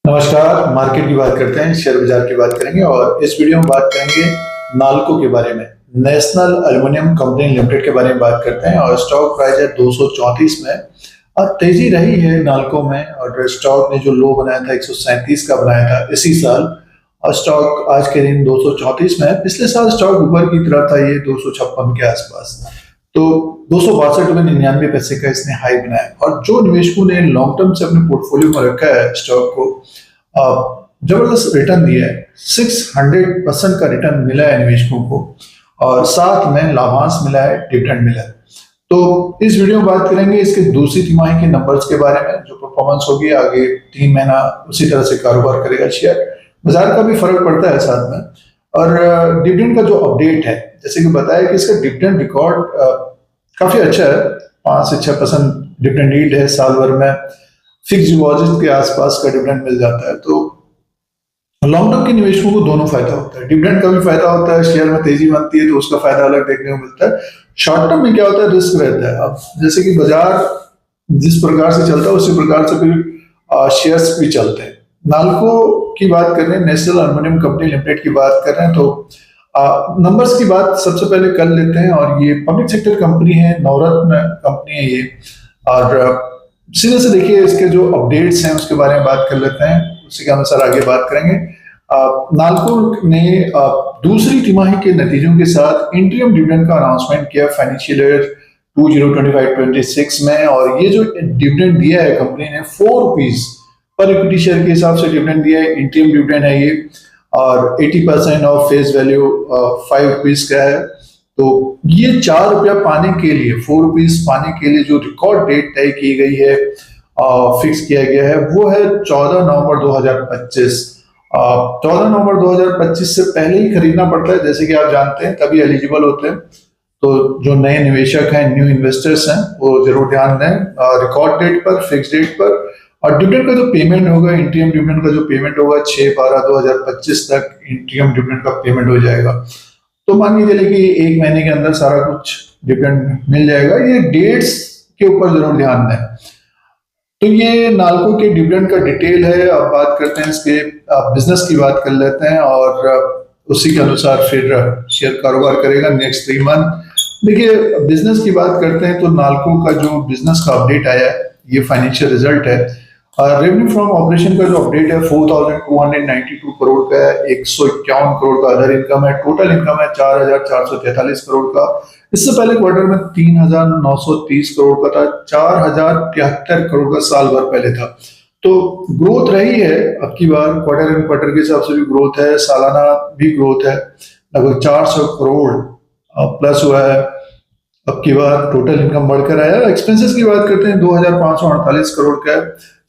नमस्कार। मार्केट की बात करते हैं, शेयर बाजार की बात करेंगे और इस वीडियो में बात करेंगे नाल्को के बारे में। नेशनल एल्युमिनियम कंपनी लिमिटेड के बारे में बात करते हैं और स्टॉक प्राइस है 234 में और तेजी रही है नाल्को में। और स्टॉक ने जो लो बनाया था 137 का बनाया था इसी साल, और स्टॉक आज के दिन 234 में है। पिछले साल स्टॉक ऊपर की तरफ था, ये 256 के आसपास। तो 262.99 का इसने हाई बनाया और जो निवेशकों ने लॉन्ग टर्म से अपने पोर्टफोलियो में रखा है स्टॉक को, जबरदस्त रिटर्न दिया है। 600% का रिटर्न मिला है निवेशकों को और साथ में लाभांश मिला है, डिविडेंड मिला है। तो इस वीडियो में बात करेंगे इसके दूसरी तिमाही के नंबर्स के बारे में, जो परफॉर्मेंस होगी आगे 3 महीना उसी तरह से कारोबार करेगा शेयर बाजार का भी फर्क पड़ता है साथ में। और डिविडेंड का जो अपडेट है, जैसे कि बताया कि इसका डिविडेंड रिकॉर्ड काफी अच्छा है। 5 से 6% डिविडेंड यील्ड है साल भर में। फिक्स डिपॉजिट के आसपास का डिविडेंड मिल जाता है। तो लॉन्ग टर्म के निवेशकों को दोनों फायदा होता है, डिविडेंड का भी फायदा होता है, शेयर में तेजी बनती है तो उसका फायदा अलग देखने को मिलता है। शॉर्ट टर्म में क्या होता है, रिस्क रहता है। अब जैसे कि बाजार जिस प्रकार से चलता है उसी प्रकार से फिर शेयर्स भी चलते हैं। नाल्को की बात कर रहे हैं, नेशनल एल्युमिनियम कंपनी लिमिटेड की बात कर रहे हैं, तो नंबर्स की बात सबसे पहले कर लेते हैं। और ये पब्लिक सेक्टर कंपनी है, नवरत्न कंपनी है ये। और सीधे से देखिए इसके जो अपडेट्स हैं उसके बारे में बात कर लेते हैं, उसी के अनुसार आगे बात करेंगे। नाल्को ने दूसरी तिमाही के नतीजों के साथ इंटीरियम डिविडेंड का अनाउंसमेंट किया फाइनेंशियल ईयर 2025-26 में। और ये जो डिविडेंड दिया है कंपनी ने, 4 रुपीज पर इक्विटी शेयर के हिसाब से डिविडेंड दिया है। इंटीरियम डिविडेंड है ये और 80% ऑफ फेस वैल्यू 5 रुपीज का है। तो ये 4 रुपया पाने के लिए, 4 रुपीज पाने के लिए जो रिकॉर्ड डेट तय की गई है, फिक्स किया गया है, वो है 14 नवंबर 2025। 14 नवंबर 2025 से पहले ही खरीदना पड़ता है, जैसे कि आप जानते हैं, तभी एलिजिबल होते हैं। तो जो नए निवेशक हैं, न्यू इन्वेस्टर्स हैं, वो जरूर ध्यान दें रिकॉर्ड डेट पर, फिक्स डेट पर। और डिविडेंड का जो पेमेंट होगा, इंटीरियम डिविडेंड का जो पेमेंट होगा 6/12/2025 तक इंटीरियम डिविडेंड का पेमेंट हो जाएगा। तो मान के चलिए कि 1 महीने के अंदर सारा कुछ डिविडेंड मिल जाएगा। ये डेट्स के ऊपर जरूर ध्यान दें। तो ये नाल्को के डिविडेंड का डिटेल है। अब बात करते हैं इसके बिजनेस की बात कर लेते हैं और उसी के अनुसार फिर शेयर कारोबार करेगा नेक्स्ट 3 मंथ। देखिए बिजनेस की बात करते हैं तो नाल्को का जो बिजनेस का अपडेट आया है, ये फाइनेंशियल रिजल्ट है। रेवेन्यू फ्रॉम ऑपरेशन का जो अपडेट है 4292 करोड़ का है। 151 करोड़ का अदर इनकम है। टोटल इनकम है 4443 करोड़ का। इससे पहले क्वार्टर में 3930 करोड़ का था। 4073 करोड़ का साल भर पहले था। तो ग्रोथ रही है, अब की बार क्वार्टर एंड क्वार्टर के हिसाब से भी ग्रोथ है, सालाना भी ग्रोथ है। लगभग 400 करोड़ प्लस हुआ है। अब की बार टोटल इनकम बढ़कर आया। एक्सपेंसेस की बात करते हैं 2548 करोड़ का है।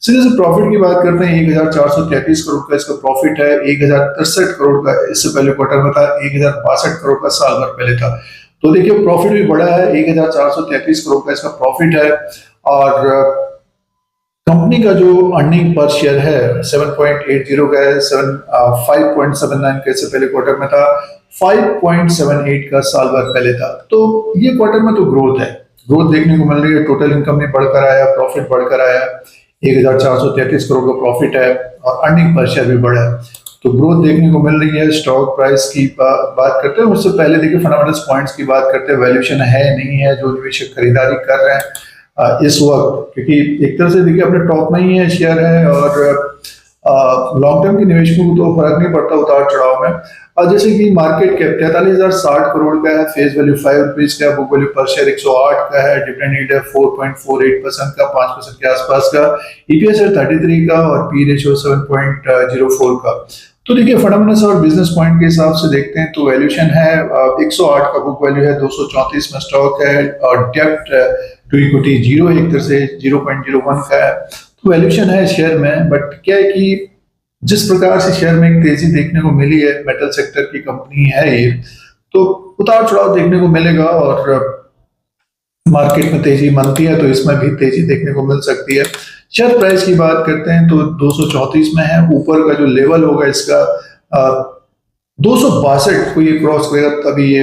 सीधे से प्रॉफिट की बात करते हैं 1433 करोड़ का इसका प्रॉफिट है। 1063 करोड़ का इससे पहले क्वार्टर में था। 1062 करोड़ का साल भर पहले था। तो देखिए प्रॉफिट भी बढ़ा है, 1433 करोड़ का इसका प्रॉफिट है। और कंपनी का जो अर्निंग पर शेयर है 7.80 का है। 5.79 का इससे पहले क्वार्टर में था। 5.78 का साल भर पहले था। तो ये क्वार्टर में तो ग्रोथ है, ग्रोथ देखने को मिल रही है। टोटल इनकम भी बढ़कर आया, प्रॉफिट बढ़कर आया। 1433 करोड़ का प्रॉफिट है और अर्निंग पर शेयर भी बढ़ा है। तो ग्रोथ देखने को मिल रही है। स्टॉक प्राइस की बात करते हैं, उससे पहले देखिए फंडामेंटल्स पॉइंट्स की बात करते हैं। वैल्यूएशन है नहीं है जो निवेशक खरीदारी कर रहे हैं इस वक्त, क्योंकि एक तरह से देखिए अपने टॉप में ही है शेयर है। और लॉन्ग टर्म के निवेशकों को तो फर्क नहीं पड़ता उतार चढ़ाव में। और जैसे कि मार्केट कैप 43,060 करोड़ का है। फेस वैल्यू 5 रुपीज का है। बुक वैल्यू पर शेयर 108 का है। डिविडेंड यील्ड है 4.48% का, 5% के आसपास का। ईपीएस है 33 का और पी रेशियो 7.04 का। तो देखिए फंडामेंटल्स और बिजनेस पॉइंट के हिसाब से देखते हैं तो वैल्यूएशन है 108 का, बुक वैल्यू है 234 में स्टॉक है। और डेब्ट टू इक्विटी 0 एक तरह से 0.01 का है। तो वैल्यूएशन है शेयर में। बट क्या है कि जिस प्रकार से शेयर में एक तेजी देखने को मिली है, मेटल सेक्टर की कंपनी है ये, तो उतार चढ़ाव देखने को मिलेगा। और मार्केट में तेजी बनती है तो इसमें भी तेजी देखने को मिल सकती है। शेयर प्राइस की बात करते हैं तो 234 में है। ऊपर का जो लेवल होगा इसका 262 को ये क्रॉस करेगा तभी ये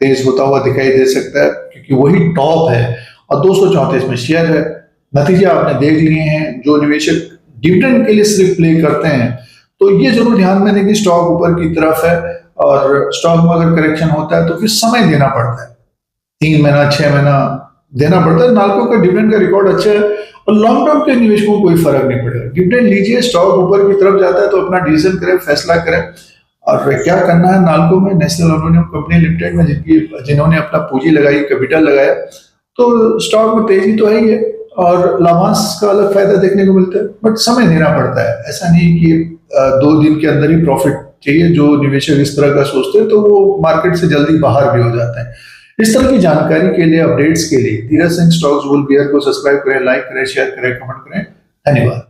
तेज होता हुआ दिखाई दे सकता है, क्योंकि वही टॉप है। और 234 में शेयर है। नतीजे आपने देख लिए हैं। जो निवेशक डिविडेंड के लिए सिर्फ प्ले करते हैं, तो ये जरूर ध्यान में दें कि स्टॉक ऊपर की तरफ है और स्टॉक में अगर करेक्शन होता है तो फिर समय देना पड़ता है, 3 महीना 6 महीना देना पड़ता है। नाल्को का डिविडेंड का रिकॉर्ड अच्छा है और लॉन्ग टर्म के निवेशकों को कोई फर्क नहीं पड़ेगा। डिविडेंड लीजिए, स्टॉक ऊपर की तरफ जाता है तो अपना डिसीजन करें, फैसला करें। और क्या करना है नाल्को में, नेशनल एल्युमिनियम कंपनी लिमिटेड में जिन्होंने अपना पूंजी लगाई, कैपिटल लगाया, तो स्टॉक में तेजी तो है ही है और लाभांश का अलग फायदा देखने को मिलता है, बट समय देना पड़ता है। ऐसा नहीं कि 2 दिन के अंदर ही प्रॉफिट चाहिए। जो निवेशक इस तरह का सोचते हैं तो वो मार्केट से जल्दी बाहर भी हो जाते हैं। इस तरह की जानकारी के लिए, अपडेट्स के लिए Dheeraj Singh stocks bull beer को सब्सक्राइब करें, लाइक करें, शेयर करें, कमेंट करें। धन्यवाद।